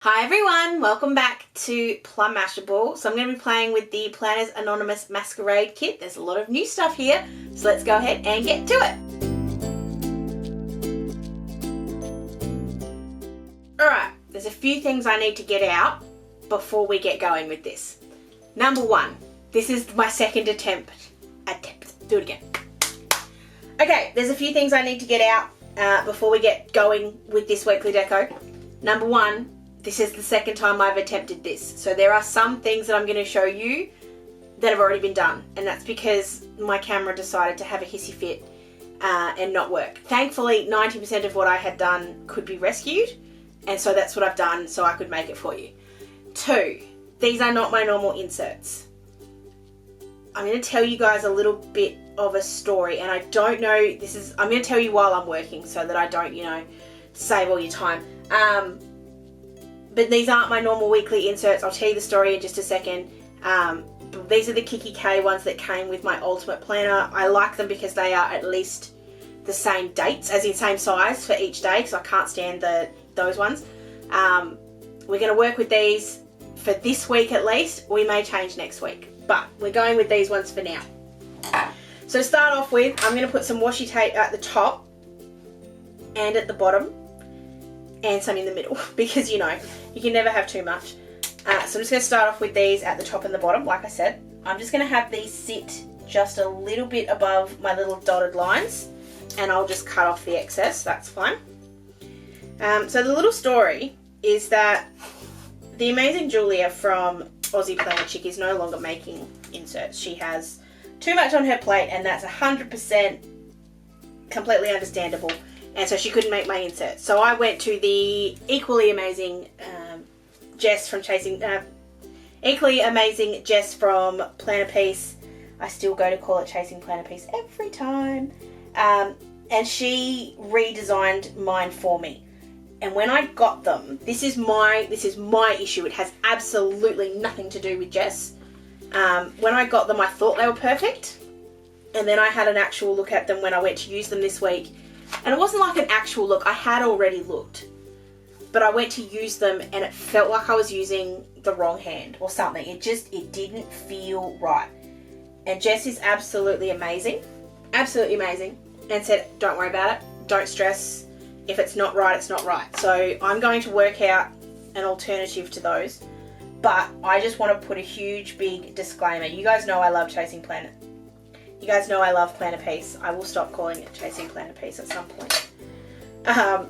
Hi everyone, welcome back to Plum Mashable. So I'm going to be playing with the Planners Anonymous Masquerade kit. There's a lot of new stuff here, so let's go ahead and get to it. Alright, there's a few things I need to get out before we get going with this. Number one, this is my second attempt. Do it again. Okay, there's a few things I need to get out before we get going with this weekly deco. Number one, this is the second time I've attempted this. So there are some things that I'm going to show you that have already been done. And that's because my camera decided to have a hissy fit and not work. Thankfully, 90% of what I had done could be rescued. And so that's what I've done so I could make it for you. Two, these are not my normal inserts. I'm going to tell you guys a little bit of a story. And I don't know, I'm going to tell you while I'm working so that I don't, save all your time. But these aren't my normal weekly inserts. I'll tell you the story in just a second. These are the kikki.K ones that came with my Ultimate Planner. I like them because they are at least the same dates, as in same size for each day, because I can't stand those ones. We're going to work with these for this week at least. We may change next week, but we're going with these ones for now. So to start off with, I'm going to put some washi tape at the top and at the bottom, and some in the middle, because you can never have too much. So I'm just going to start off with these at the top and the bottom. Like I said, I'm just going to have these sit just a little bit above my little dotted lines, and I'll just cut off the excess. That's fine. So the little story is that the amazing Julia from Aussie Planner Chick is no longer making inserts. She has too much on her plate, and that's 100% completely understandable. And so she couldn't make my insert. So I went to the equally amazing Jess from Planner Piece. I still go to call it Chasing Planner Piece every time. And she redesigned mine for me. And when I got them, this is my issue. It has absolutely nothing to do with Jess. When I got them, I thought they were perfect. And then I had an actual look at them when I went to use them this week. And it wasn't like an actual look. I had already looked. But I went to use them and it felt like I was using the wrong hand or something. It didn't feel right. And Jess is absolutely amazing. Absolutely amazing. And said, don't worry about it. Don't stress. If it's not right, it's not right. So I'm going to work out an alternative to those. But I just want to put a huge, big disclaimer. You guys know I love Chasing Planner. You guys know I love Planner Piece. I will stop calling it Chasing Planner Piece at some point.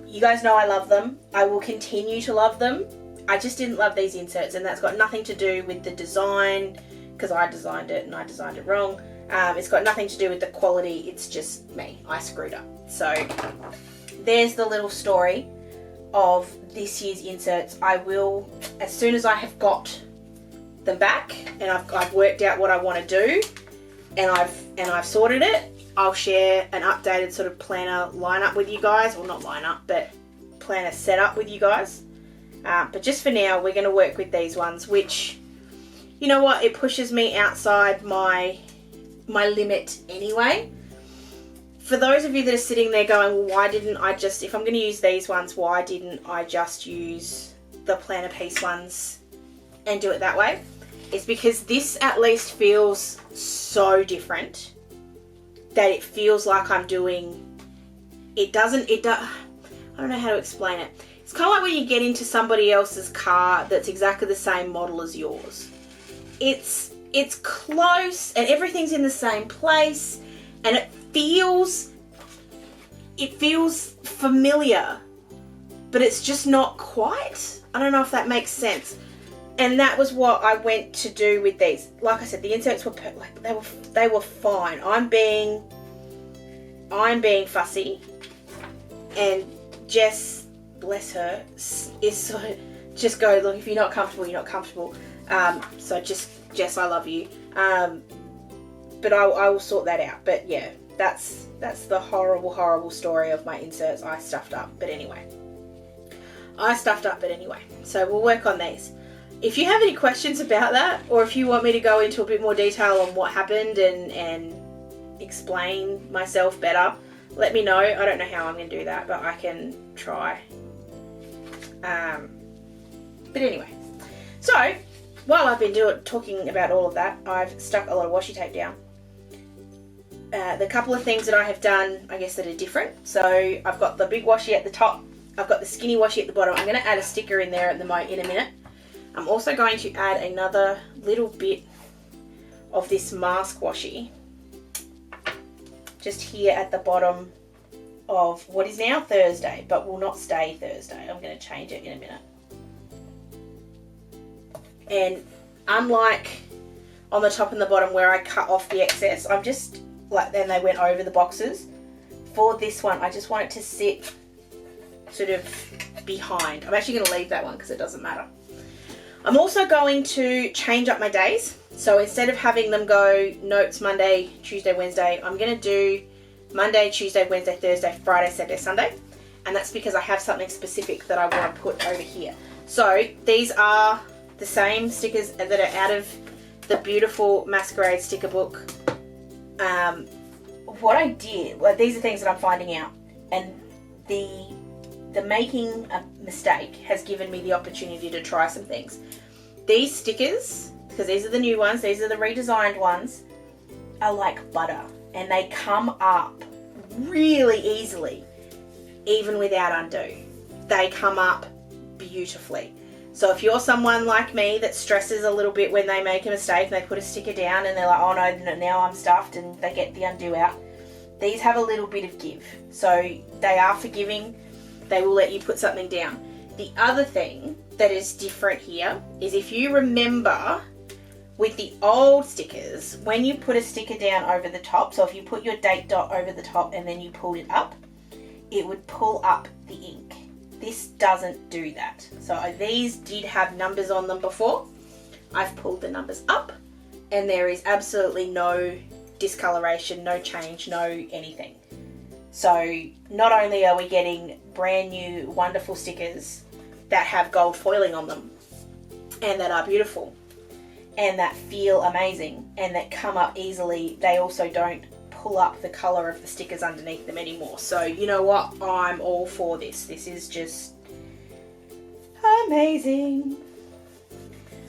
You guys know I love them. I will continue to love them. I just didn't love these inserts, and that's got nothing to do with the design, because I designed it and I designed it wrong. It's got nothing to do with the quality. It's just me. I screwed up. So there's the little story of this year's inserts. I will, as soon as I have got them back and I've worked out what I want to do, and I've sorted it, I'll share an updated sort of planner lineup with you guys. Well, not lineup, but planner setup with you guys. But just for now, we're going to work with these ones, which, you know what, it pushes me outside my limit anyway. For those of you that are sitting there going, well, why didn't I just, if I'm going to use these ones, why didn't I just use the Planner Piece ones and do it that way? It's because this at least feels so different that it feels like I'm doing, I don't know how to explain it. It's kind of like when you get into somebody else's car that's exactly the same model as yours. It's close and everything's in the same place, and it feels familiar, but it's just not quite. I don't know if that makes sense. And that was what I went to do with these. Like I said, the inserts were they were fine. I'm being fussy, and Jess, bless her, is sort of just go, look, if you're not comfortable, you're not comfortable. So just Jess, I love you. But I will sort that out. But yeah, that's the horrible story of my inserts. I stuffed up, but anyway. So we'll work on these. If you have any questions about that, or if you want me to go into a bit more detail on what happened and explain myself better, let me know. I don't know how I'm going to do that, but I can try. But anyway, so while I've been talking about all of that, I've stuck a lot of washi tape down. The couple of things that I have done, I guess, that are different. So I've got the big washi at the top. I've got the skinny washi at the bottom. I'm going to add a sticker in there in a minute. I'm also going to add another little bit of this mask washi just here at the bottom of what is now Thursday, but will not stay Thursday. I'm going to change it in a minute. And unlike on the top and the bottom where I cut off the excess, I'm just like, then they went over the boxes. For this one, I just want it to sit sort of behind. I'm actually going to leave that one because it doesn't matter. I'm also going to change up my days. So instead of having them go notes Monday, Tuesday, Wednesday, I'm going to do Monday, Tuesday, Wednesday, Thursday, Friday, Saturday, Sunday. And that's because I have something specific that I want to put over here. So these are the same stickers that are out of the beautiful Masquerade sticker book. What I did, well, these are things that I'm finding out, and the making a mistake has given me the opportunity to try some things. These stickers, because these are the new ones, these are the redesigned ones, are like butter, and they come up really easily, even without undo. They come up beautifully. So if you're someone like me that stresses a little bit when they make a mistake and they put a sticker down and they're like, oh no, now I'm stuffed, and they get the undo out, these have a little bit of give. So they are forgiving. They will let you put something down. The other thing that is different here is, if you remember with the old stickers, when you put a sticker down over the top, so if you put your date dot over the top and then you pulled it up, it would pull up the ink. This doesn't do that. So these did have numbers on them before. I've pulled the numbers up and there is absolutely no discoloration, no change, no anything. So not only are we getting brand new wonderful stickers that have gold foiling on them and that are beautiful and that feel amazing and that come up easily, they also don't pull up the colour of the stickers underneath them anymore. So you know what, I'm all for this. This is just amazing.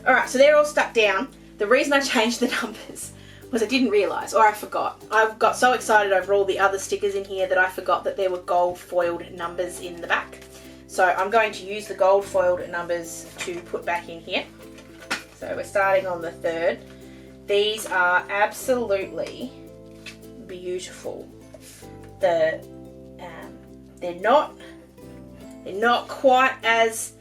Alright, so they're all stuck down. The reason I changed the numbers was I didn't realise, or I forgot. I got so excited over all the other stickers in here that I forgot that there were gold foiled numbers in the back. So I'm going to use the gold foiled numbers to put back in here. So we're starting on the 3rd. These are absolutely beautiful. They're not quite as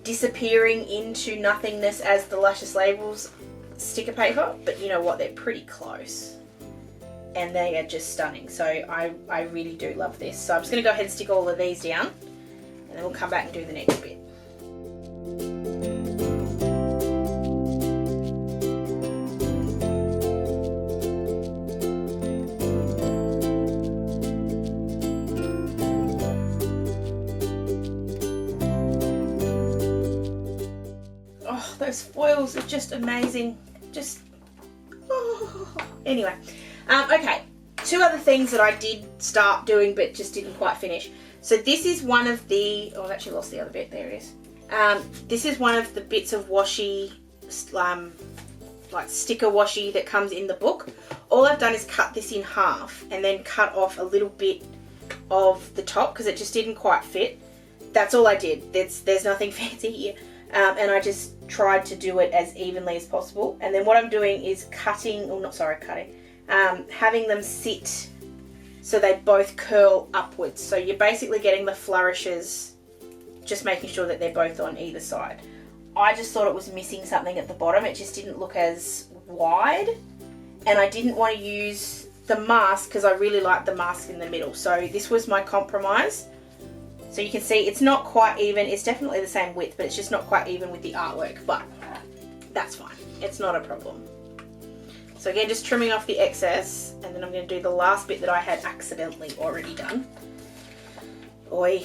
disappearing into nothingness as the Luscious Labels sticker paper, but you know what, they're pretty close and they are just stunning. So I really do love this. So I'm just going to go ahead and stick all of these down and then we'll come back and do the next bit. Oh, those foils are just amazing. Just, oh. Anyway, okay, 2 other things that I did start doing but just didn't quite finish. So this is one of the, oh, I've actually lost the other bit, there it is. This is one of the bits of washi, like sticker washi that comes in the book. All I've done is cut this in half and then cut off a little bit of the top because it just didn't quite fit. That's all I did. There's nothing fancy here. And I just tried to do it as evenly as possible. And then what I'm doing is having them sit so they both curl upwards. So you're basically getting the flourishes, just making sure that they're both on either side. I just thought it was missing something at the bottom. It just didn't look as wide. And I didn't want to use the mask because I really like the mask in the middle. So this was my compromise. So you can see it's not quite even. It's definitely the same width, but it's just not quite even with the artwork, but that's fine. It's not a problem. So again, just trimming off the excess, and then I'm going to do the last bit that I had accidentally already done. Oi.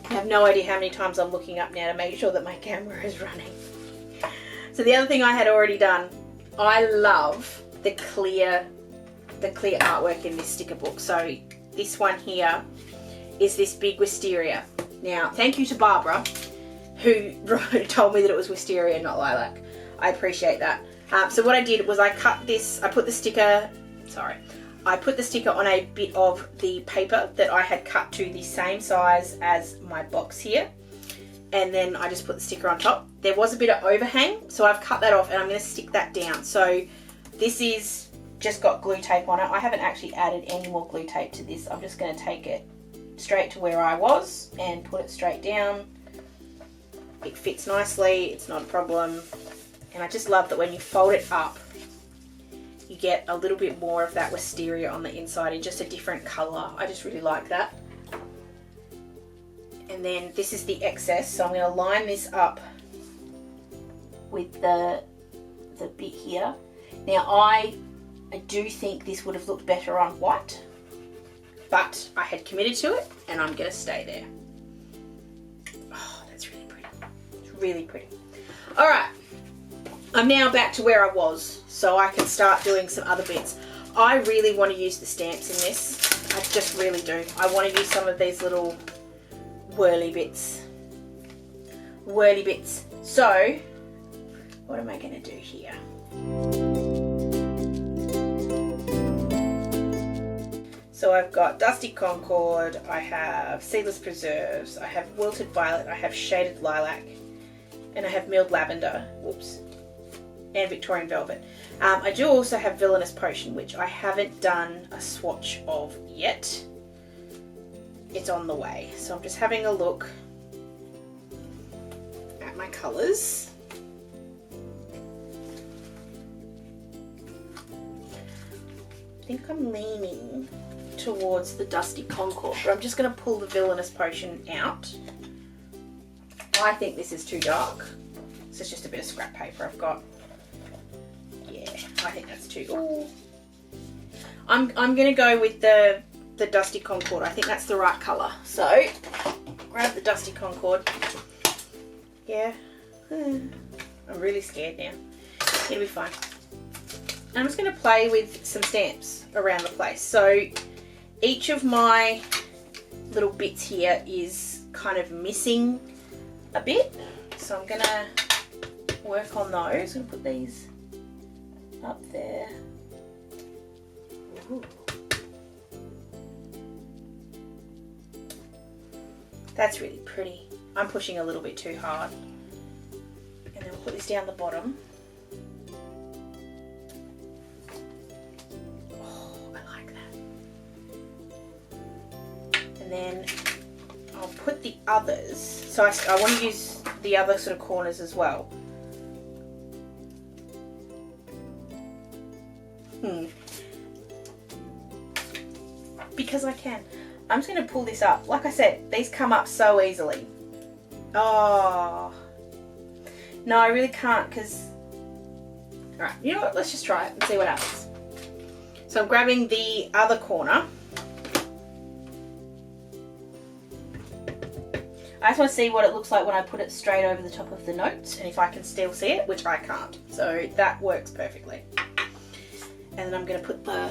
I have no idea how many times I'm looking up now to make sure that my camera is running. So the other thing I had already done, I love the clear artwork in this sticker book. So this one here is this big wisteria. Now, thank you to Barbara, who told me that it was wisteria, not lilac. I appreciate that. So what I did was I put the sticker on a bit of the paper that I had cut to the same size as my box here. And then I just put the sticker on top. There was a bit of overhang, so I've cut that off and I'm going to stick that down. So this is just got glue tape on it. I haven't actually added any more glue tape to this. I'm just going to take it straight to where I was and put it straight down. It fits nicely, it's not a problem. And I just love that when you fold it up, you get a little bit more of that wisteria on the inside in just a different colour. I just really like that. And then this is the excess, so I'm going to line this up with the bit here. Now I do think this would have looked better on white, but I had committed to it and I'm going to stay there. Oh, that's really pretty. It's really pretty. Alright, I'm now back to where I was, so I can start doing some other bits. I really want to use the stamps in this. I just really do. I want to use some of these little whirly bits. So, what am I going to do here? So I've got Dusty Concord, I have Seedless Preserves, I have Wilted Violet, I have Shaded Lilac, and I have Milled Lavender, whoops, and Victorian Velvet. I do also have Villainous Potion, which I haven't done a swatch of yet. It's on the way. So I'm just having a look at my colours. I think I'm leaning towards the Dusty Concord, but I'm just going to pull the Villainous Potion out. I think this is too dark. This is just a bit of scrap paper I've got. Yeah, I think that's too. Ooh. I'm going to go with the Dusty Concord. I think that's the right colour. So, grab the Dusty Concord. Yeah, I'm really scared now. It'll be fine. I'm just going to play with some stamps around the place. So, each of my little bits here is kind of missing a bit. So I'm going to work on those. I'm going to put these up there. Ooh. That's really pretty. I'm pushing a little bit too hard. And then we'll put this down the bottom. Oh, I like that. And then I'll put the others. So I want to use the other sort of corners as well. Because I can. I'm just going to pull this up. Like I said, these come up so easily. Oh. No, I really can't because... Alright, you know what? Let's just try it and see what happens. So I'm grabbing the other corner. I just want to see what it looks like when I put it straight over the top of the notes and if I can still see it, which I can't. So that works perfectly. And then I'm going to put the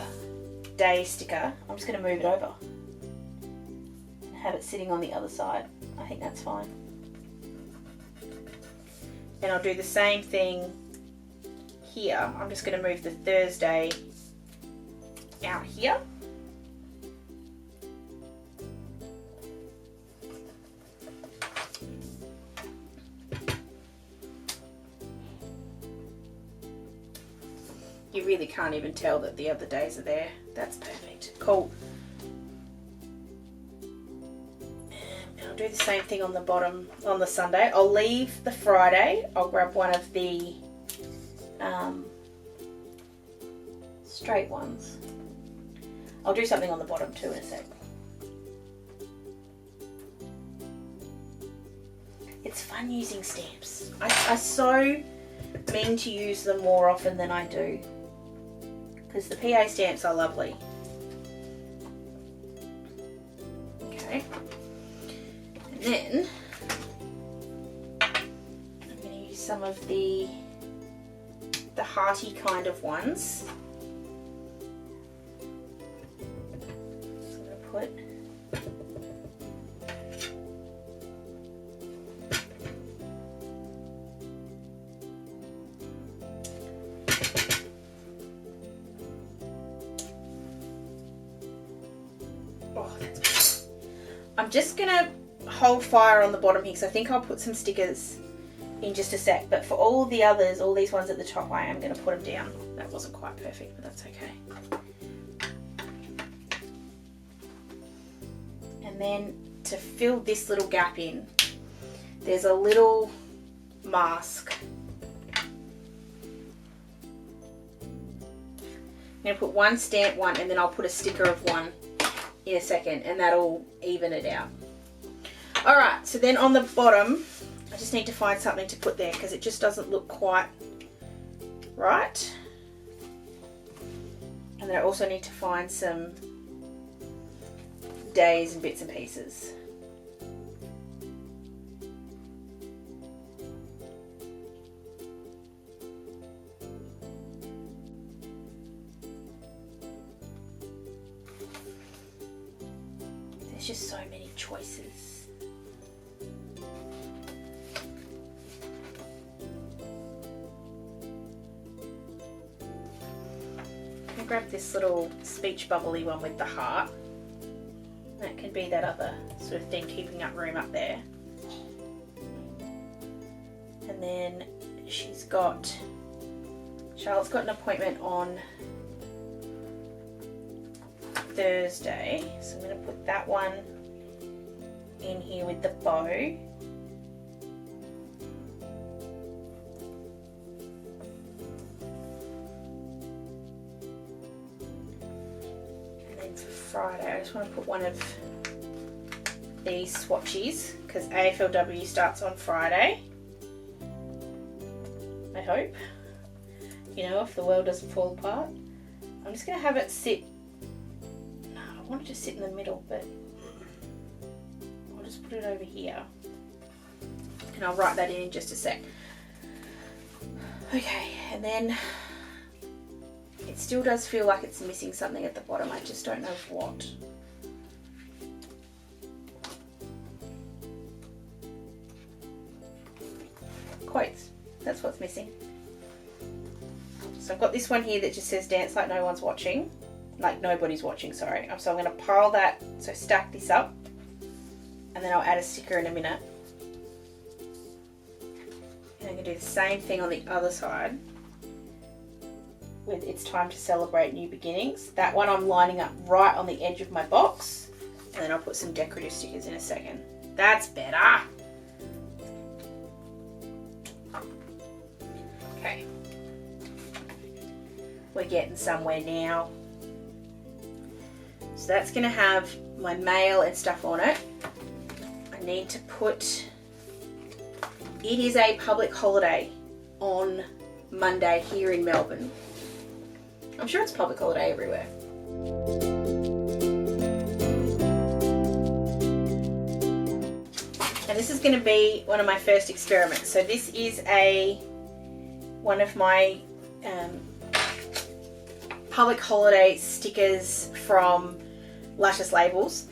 day sticker. I'm just going to move it over. Have it sitting on the other side. I think that's fine. And I'll do the same thing here. I'm just going to move the Thursday out here. You really can't even tell that the other days are there. That's perfect. Cool. Do the same thing on the bottom on the Sunday. I'll leave the Friday. I'll grab one of the straight ones. I'll do something on the bottom too in a sec. It's fun using stamps. I so mean to use them more often than I do because the PA stamps are lovely. Okay. And then I'm going to use some of the hearty kind of ones. So I'm going to put I'm just going to hold fire on the bottom here because I think I'll put some stickers in just a sec. But for all the others, all these ones at the top, I am going to put them down. That wasn't quite perfect, but that's okay. And then to fill this little gap in, there's a little mask. I'm going to put one stamp one, and then I'll put a sticker of one in a second, and that'll even it out. Alright, so then on the bottom, I just need to find something to put there because it just doesn't look quite right. And then I also need to find some days and bits and pieces. There's just so many choices. I'm gonna grab this little speech bubbly one with the heart. That can be that other sort of thing, keeping up room up there. And then Charlotte's got an appointment on Thursday, so I'm going to put that one in here with the bow. And then for Friday, I just want to put one of these swatches because AFLW starts on Friday. I hope. You know, if the world doesn't fall apart. I'm just going to have it sit. No, I want it to sit in the middle, but I'll just put it over here. And I'll write that in just a sec. Okay, and then it still does feel like it's missing something at the bottom. I just don't know what. Quotes. That's what's missing. So I've got this one here that just says dance like no one's watching. Like nobody's watching, sorry. So I'm going to pile that, so stack this up. And then I'll add a sticker in a minute. And I'm going to do the same thing on the other side. With it's time to celebrate new beginnings. That one I'm lining up right on the edge of my box. And then I'll put some decorative stickers in a second. That's better. Okay. We're getting somewhere now. So that's going to have my mail and stuff on it. I need to put, it is a public holiday on Monday here in Melbourne. I'm sure it's a public holiday everywhere. And this is going to be one of my first experiments. So this is one of my public holiday stickers from Luscious Labels.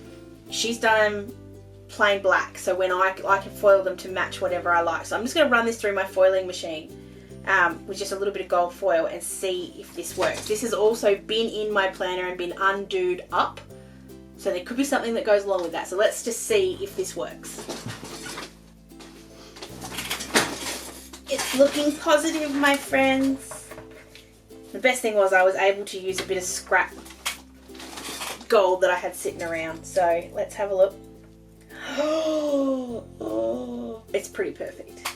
She's done them plain black, so when I can foil them to match whatever I like. So I'm just going to run this through my foiling machine with just a little bit of gold foil and see if this works. This has also been in my planner and been undooed up, so there could be something that goes along with that. So let's just see if this works. It's looking positive, my friends. The best thing was I was able to use a bit of scrap gold that I had sitting around. So let's have a look. Oh, it's pretty perfect.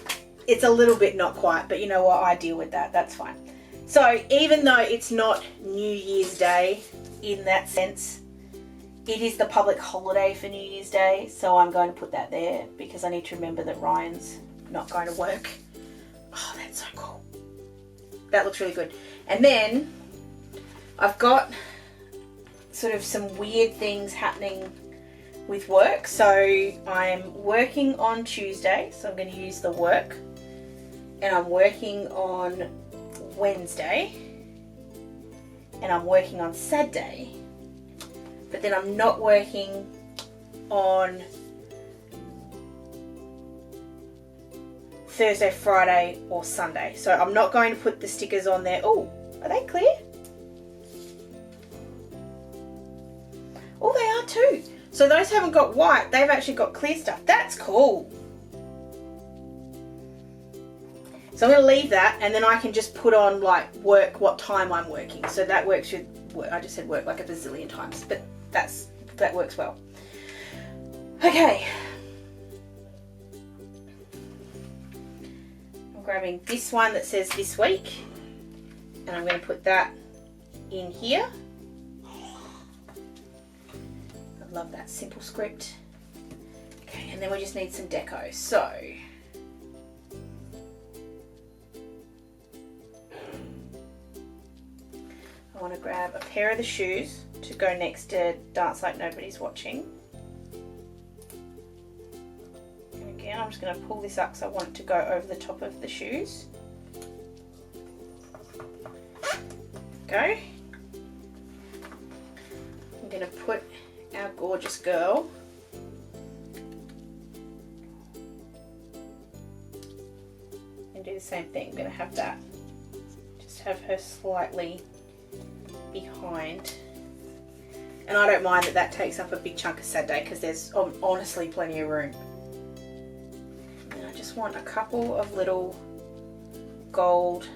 It's a little bit not quite, but you know what? I deal with that. That's fine. So even though it's not New Year's Day in that sense, it is the public holiday for New Year's Day. So I'm going to put that there because I need to remember that Ryan's not going to work. Oh, that's so cool. That looks really good. And then I've got sort of some weird things happening with work. So I'm working on Tuesday, so I'm going to use the work. And I'm working on Wednesday. And I'm working on Saturday. But then I'm not working on Thursday, Friday or Sunday. So I'm not going to put the stickers on there. Oh, are they clear? Oh, they are too. So those haven't got white, they've actually got clear stuff. That's cool. So I'm going to leave that, and then I can just put on like work what time I'm working. So that works with work. I just said work like a bazillion times, but that works well. Okay. I'm grabbing this one that says this week, and I'm going to put that in here. I love that simple script. Okay, and then we just need some deco. So I want to grab a pair of the shoes to go next to Dance Like Nobody's Watching. And again, I'm just going to pull this up because I want it to go over the top of the shoes. Go. I'm going to put our gorgeous girl and do the same thing. I'm going to have that, just have her slightly behind, and I don't mind that that takes up a big chunk of Saturday because there's honestly plenty of room. And I just want a couple of little gold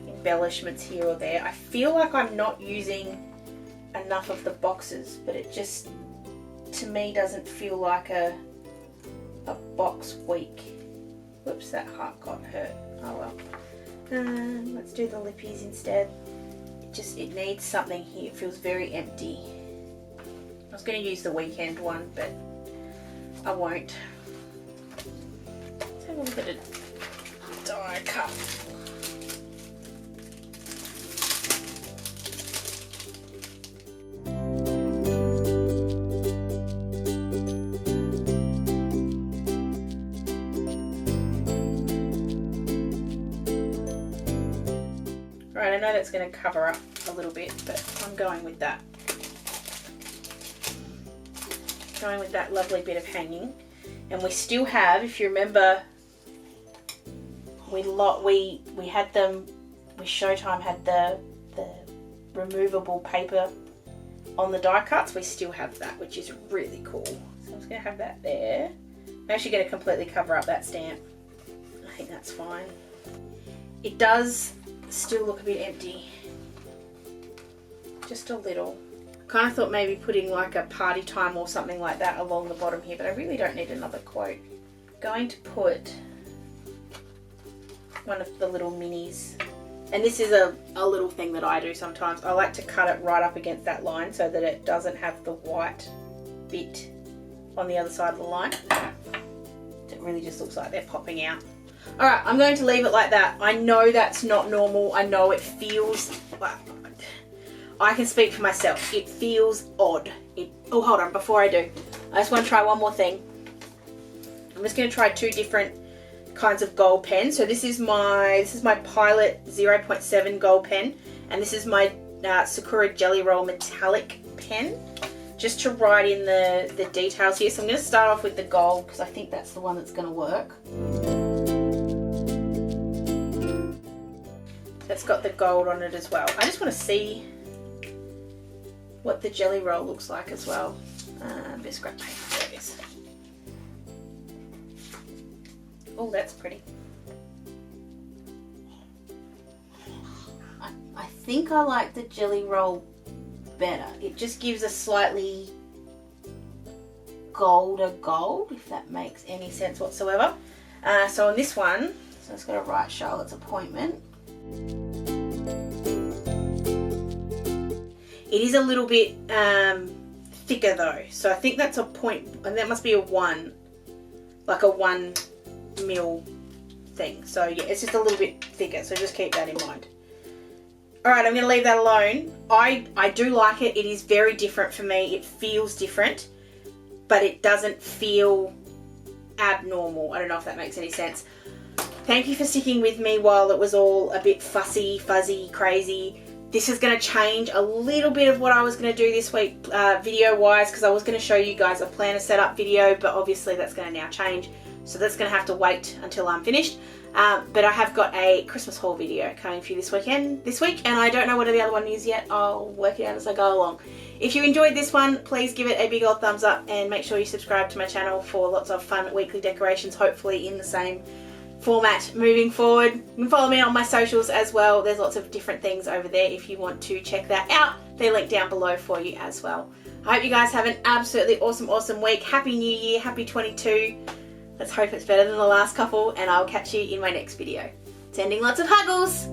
embellishments here or there. I feel like I'm not using enough of the boxes, but it just to me doesn't feel like a box week. Whoops, that heart got hurt. Oh well. Let's do the lippies instead. It needs something here. It feels very empty. I was going to use the weekend one, but I won't. Let's have a little bit of die cut. I know that's going to cover up a little bit, but I'm going with that. Going with that lovely bit of hanging. And we still have, if you remember, we had them, Showtime had the removable paper on the die cuts. We still have that, which is really cool. So I'm just going to have that there. I'm actually going to completely cover up that stamp. I think that's fine. It does still look a bit empty, just a little. Kind of thought maybe putting like a party time or something like that along the bottom here, but I really don't need another quote. Going to put one of the little minis, and this is a little thing that I do sometimes. I like to cut it right up against that line so that it doesn't have the white bit on the other side of the line. It really just looks like they're popping out. Alright, I'm going to leave it like that. I know that's not normal. I know it feels... I can speak for myself. It feels odd. Oh, hold on. Before I do, I just want to try one more thing. I'm just going to try two different kinds of gold pens. So this is my Pilot 0.7 gold pen. And this is my Sakura Jelly Roll Metallic pen. Just to write in the details here. So I'm going to start off with the gold because I think that's the one that's going to work. That's got the gold on it as well. I just want to see what the jelly roll looks like as well. Bit of scrap paper, there it is. Oh, that's pretty. I think I like the jelly roll better. It just gives a slightly golder gold, if that makes any sense whatsoever. So on this one, so it's got to write Charlotte's appointment. It is a little bit thicker though, so I think that's a point, and that must be a 1, like a 1 mil thing. So yeah, it's just a little bit thicker, so just keep that in mind. Alright, I'm going to leave that alone. I do like it. It is very different for me. It feels different, but it doesn't feel abnormal. I don't know if that makes any sense. Thank you for sticking with me while it was all a bit fussy, fuzzy, crazy. This is going to change a little bit of what I was going to do this week video-wise, because I was going to show you guys a planner setup video, but obviously that's going to now change. So that's going to have to wait until I'm finished. But I have got a Christmas haul video coming for you this week, and I don't know what the other one is yet. I'll work it out as I go along. If you enjoyed this one, please give it a big old thumbs up and make sure you subscribe to my channel for lots of fun weekly decorations, hopefully in the same format moving forward. You can follow me on my socials as well. There's lots of different things over there if you want to check that out. They're linked down below for you as well. I hope you guys have an absolutely awesome week. Happy New Year, happy 22. Let's hope it's better than the last couple, and I'll catch you in my next video. Sending lots of huggles.